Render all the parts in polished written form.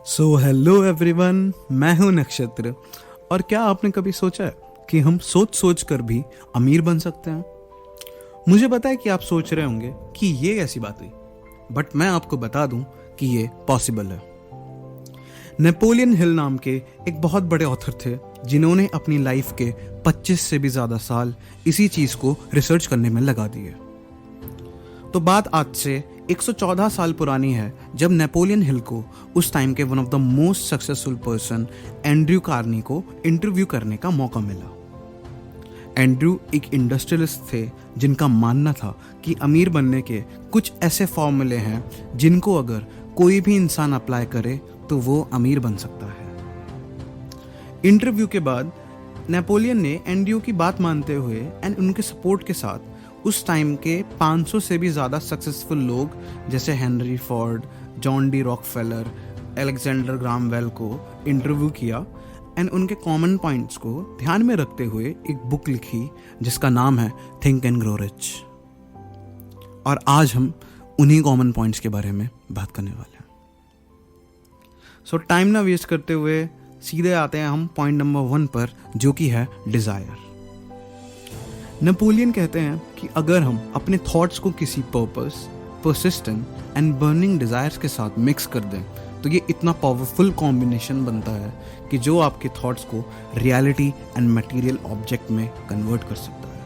So hello everyone, मैं हूं नक्षत्र। और क्या आपने कभी सोचा है कि हम सोच सोच कर भी अमीर बन सकते हैं? मुझे पता है कि आप सोच रहे होंगे कि ये कैसी बात हुई, बट मैं आपको बता दूं कि ये पॉसिबल है। नेपोलियन हिल नाम के एक बहुत बड़े ऑथर थे जिन्होंने अपनी लाइफ के 25 से भी ज़्यादा साल इसी चीज़ को रिसर्च करने में लगा दिए। तो बात आज से 114 साल पुरानी है, जब नेपोलियन हिल को उस टाइम के one of the most successful person Andrew Carney को इंटरव्यू करने का मौका मिला। एंड्रयू एक इंडस्ट्रियलिस्ट थे जिनका मानना था कि अमीर बनने के कुछ ऐसे फॉर्मूले हैं जिनको अगर कोई भी इंसान अप्लाई करे तो वो अमीर बन सकता है। इंटरव्यू के बाद नेपोलियन ने एंड्रयू की बात मानते हुए एंड उनके सपोर्ट के साथ उस टाइम के 500 से भी ज़्यादा सक्सेसफुल लोग जैसे Henry Ford, John D Rockefeller, Alexander Graham Bell को इंटरव्यू किया एंड उनके कॉमन पॉइंट्स को ध्यान में रखते हुए एक बुक लिखी जिसका नाम है थिंक एंड ग्रो रिच। और आज हम उन्हीं कॉमन पॉइंट्स के बारे में बात करने वाले हैं। सो टाइम ना वेस्ट करते हुए सीधे आते हैं हम पॉइंट नंबर 1 पर, जो कि है डिज़ायर। नेपोलियन कहते हैं कि अगर हम अपने थॉट्स को किसी purpose, persistent and burning desires के साथ मिक्स कर दें तो ये इतना पावरफुल कॉम्बिनेशन बनता है कि जो आपके थॉट्स को रियलिटी एंड मटेरियल ऑब्जेक्ट में कन्वर्ट कर सकता है।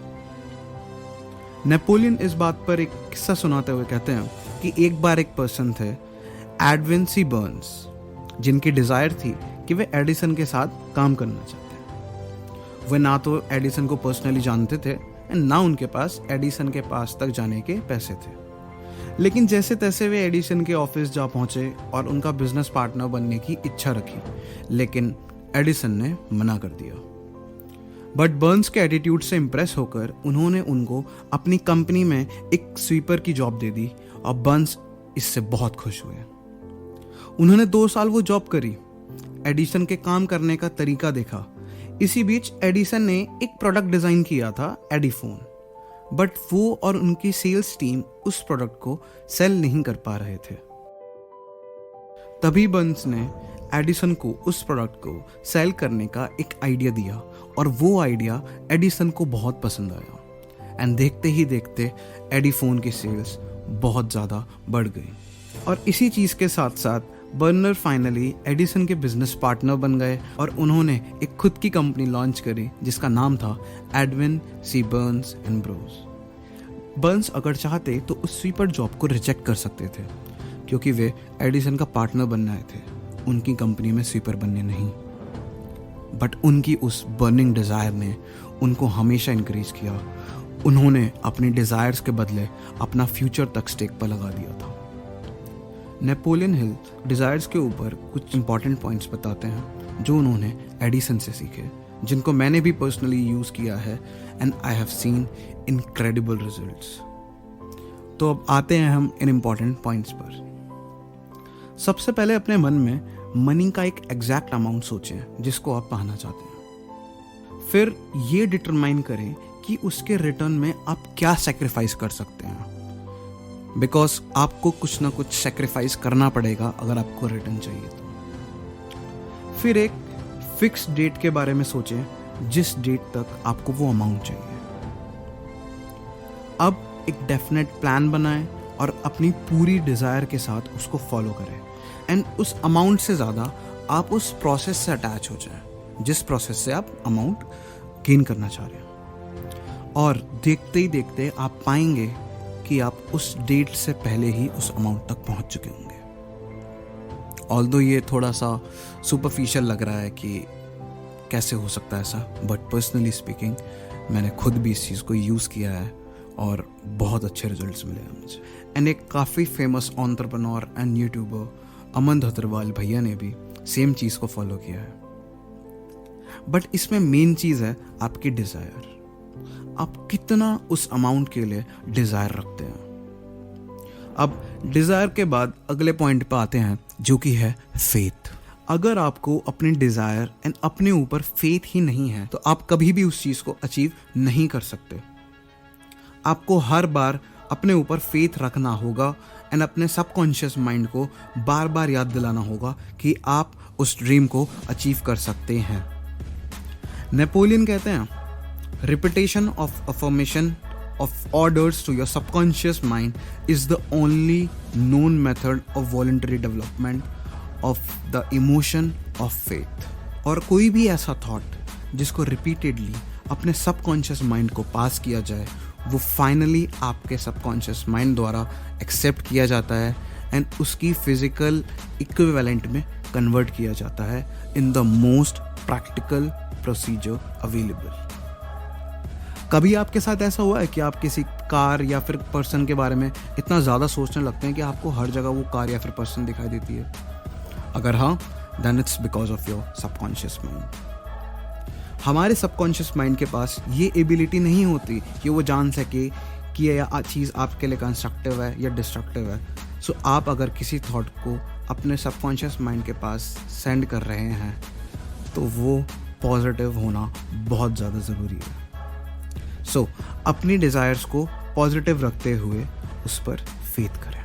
नेपोलियन इस बात पर एक किस्सा सुनाते हुए कहते हैं कि एक बार एक पर्सन थे, एडविन सी बर्न्स, जिनकी डिज़ायर थी कि वे एडिसन के साथ काम करना चाहते हैं। वे ना तो एडिसन को पर्सनली जानते थे एंड ना उनके पास एडिसन के पास तक जाने के पैसे थे, लेकिन जैसे तैसे वे एडिसन के ऑफिस जा पहुंचे और उनका बिजनेस पार्टनर बनने की इच्छा रखी, लेकिन एडिसन ने मना कर दिया। बट बर्न्स के एटीट्यूड से इम्प्रेस होकर उन्होंने उनको अपनी कंपनी में एक स्वीपर की जॉब दे दी और बर्न्स इससे बहुत खुश हुए। उन्होंने 2 साल वो जॉब करी, एडिसन के काम करने का तरीका देखा। इसी बीच एडिसन ने एक प्रोडक्ट डिजाइन किया था, एडिफोन, बट वो और उनकी सेल्स टीम उस प्रोडक्ट को सेल नहीं कर पा रहे थे। तभी बर्न्स ने एडिसन को उस प्रोडक्ट को सेल करने का एक आइडिया दिया और वो आइडिया एडिसन को बहुत पसंद आया एंड देखते ही देखते एडिफोन की सेल्स बहुत ज़्यादा बढ़ गई। और इसी चीज़ के साथ साथ बर्नर फाइनली एडिसन के बिजनेस पार्टनर बन गए और उन्होंने एक खुद की कंपनी लॉन्च करी जिसका नाम था एडविन सी बर्न्स एंड ब्रोस। बर्न्स अगर चाहते तो उस स्वीपर जॉब को रिजेक्ट कर सकते थे क्योंकि वे एडिसन का पार्टनर बनने आए थे, उनकी कंपनी में स्वीपर बनने नहीं। बट उनकी उस बर्निंग डिज़ायर ने उनको हमेशा इनकरेज किया। उन्होंने अपनी डिज़ायर्स के बदले अपना फ्यूचर तक स्टेक पर लगा दिया था। नेपोलियन हिल डिज़ायर्स के ऊपर कुछ इंपॉर्टेंट पॉइंट्स बताते हैं जो उन्होंने एडिसन से सीखे, जिनको मैंने भी पर्सनली यूज़ किया है and I have seen incredible results. तो अब आते हैं हम इन इंपॉर्टेंट पॉइंट्स पर। सबसे पहले अपने मन में मनी का एक एग्जैक्ट अमाउंट सोचें जिसको आप पाना चाहते हैं। फिर ये डिटरमाइन करें कि उसके रिटर्न में आप क्या सेक्रीफाइस कर सकते हैं, बिकॉज आपको कुछ ना कुछ सेक्रीफाइस करना पड़ेगा अगर आपको रिटर्न चाहिए तो। फिर एक फिक्स डेट के बारे में सोचें जिस डेट तक आपको वो अमाउंट चाहिए। अब एक डेफिनेट प्लान बनाएं और अपनी पूरी डिज़ायर के साथ उसको फॉलो करें एंड उस अमाउंट से ज़्यादा आप उस प्रोसेस से अटैच हो जाएं जिस प्रोसेस से आप अमाउंट गेन करना चाह रहे हैं। और देखते ही देखते आप पाएंगे कि आप उस डेट से पहले ही उस अमाउंट तक पहुंच चुके होंगे। ऑल्दो ये थोड़ा सा सुपरफिशियल लग रहा है कि कैसे हो सकता है ऐसा, बट पर्सनली स्पीकिंग मैंने खुद भी इस चीज़ को यूज़ किया है और बहुत अच्छे रिजल्ट्स मिले हैं मुझे। एंड एक काफ़ी फेमस एंटरप्रेन्योर एंड यूट्यूबर अमन धतरवाल भैया ने भी सेम चीज़ को फॉलो किया है। बट इसमें मेन चीज़ है आपकी डिज़ायर। आप कितना उस अमाउंट के लिए डिज़ायर रखते हैं। अब डिज़ायर के बाद अगले पॉइंट पे आते हैं जो कि है फेथ। अगर आपको अपनी डिज़ायर एंड अपने ऊपर फेथ ही नहीं है तो आप कभी भी उस चीज़ को अचीव नहीं कर सकते। आपको हर बार अपने ऊपर फेथ रखना होगा एंड अपने सबकॉन्शियस माइंड को बार बार याद दिलाना होगा कि आप उस ड्रीम को अचीव कर सकते हैं। नेपोलियन कहते हैं, repetition of affirmation of orders to your subconscious mind is the only known method of voluntary development of the emotion of faith। और कोई भी ऐसा थॉट जिसको रिपीटेडली अपने सबकॉन्शियस माइंड को पास किया जाए वो फाइनली आपके सबकॉन्शियस माइंड द्वारा एक्सेप्ट किया जाता है एंड उसकी फिजिकल इक्विवेलेंट में कन्वर्ट किया जाता है in the most practical procedure available. कभी आपके साथ ऐसा हुआ है कि आप किसी कार या फिर पर्सन के बारे में इतना ज़्यादा सोचने लगते हैं कि आपको हर जगह वो कार या फिर पर्सन दिखाई देती है? अगर हाँ, then it's because of your subconscious mind. हमारे सबकॉन्शियस माइंड के पास ये एबिलिटी नहीं होती कि वो जान सके कि यह चीज़ आपके लिए कंस्ट्रक्टिव है या डिस्ट्रक्टिव है। सो आप अगर किसी थॉट को अपने सबकॉन्शियस माइंड के पास सेंड कर रहे हैं तो वो पॉजिटिव होना बहुत ज़्यादा ज़रूरी है। सो अपनी डिज़ायर्स को पॉजिटिव रखते हुए उस पर फेथ करें।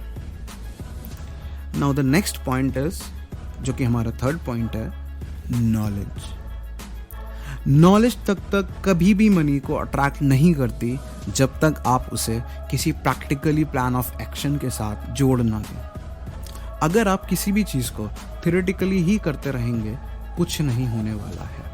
Now the next point is, जो कि हमारा थर्ड पॉइंट है, नॉलेज। नॉलेज तक कभी भी मनी को अट्रैक्ट नहीं करती जब तक आप उसे किसी प्रैक्टिकली प्लान ऑफ एक्शन के साथ जोड़ ना दें। अगर आप किसी भी चीज़ को थ्योरेटिकली ही करते रहेंगे कुछ नहीं होने वाला है।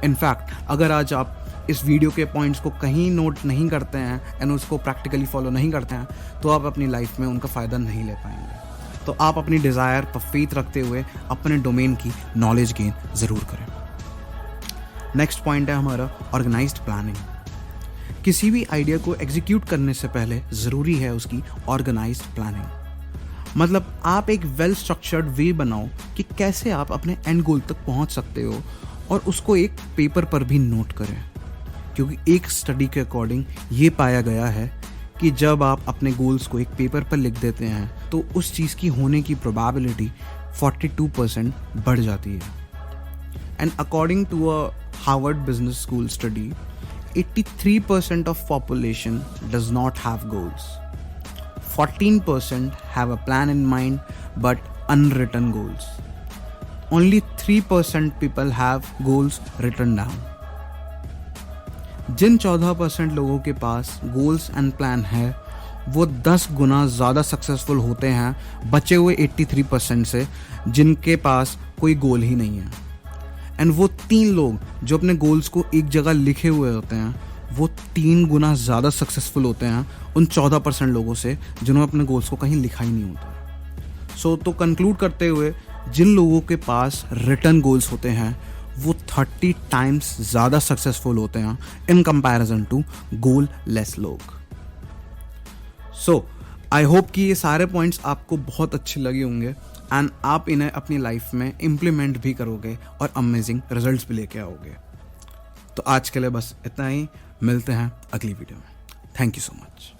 इनफैक्ट अगर आज आप इस वीडियो के पॉइंट्स को कहीं नोट नहीं करते हैं एंड उसको प्रैक्टिकली फॉलो नहीं करते हैं तो आप अपनी लाइफ में उनका फ़ायदा नहीं ले पाएंगे। तो आप अपनी डिज़ायर पर फेथ रखते हुए अपने डोमेन की नॉलेज गेन ज़रूर करें। नेक्स्ट पॉइंट है हमारा ऑर्गेनाइज्ड प्लानिंग। किसी भी आइडिया को एग्जीक्यूट करने से पहले ज़रूरी है उसकी ऑर्गेनाइज्ड प्लानिंग। मतलब आप एक वेल स्ट्रक्चर्ड वे बनाओ कि कैसे आप अपने एंड गोल तक पहुंच सकते हो और उसको एक पेपर पर भी नोट करें। क्योंकि एक स्टडी के अकॉर्डिंग ये पाया गया है कि जब आप अपने गोल्स को एक पेपर पर लिख देते हैं तो उस चीज़ की होने की प्रोबेबिलिटी 42% बढ़ जाती है। And according to a Harvard business school study, 83% of population does not have goals, 14% have a plan in mind but unwritten goals, only 3% people have goals written down. जिन 14% लोगों के पास गोल्स एंड प्लान है वो 10 गुना ज़्यादा successful होते हैं बचे हुए 83% से जिनके पास कोई गोल ही नहीं है। एंड वो 3 लोग जो अपने गोल्स को एक जगह लिखे हुए होते हैं वो 3 गुना ज़्यादा सक्सेसफुल होते हैं उन 14% लोगों से जिन्होंने अपने गोल्स को कहीं लिखा ही नहीं होता। सो तो कंक्लूड करते हुए, जिन लोगों के पास रिटन गोल्स होते हैं वो 30 टाइम्स ज़्यादा सक्सेसफुल होते हैं in comparison to goal less लोग। सो आई होप कि ये सारे पॉइंट्स आपको बहुत अच्छे लगे होंगे एंड आप इन्हें अपनी लाइफ में इम्प्लीमेंट भी करोगे और अमेजिंग रिजल्ट्स भी लेके आओगे। तो आज के लिए बस इतना ही, मिलते हैं अगली वीडियो में। Thank you so much.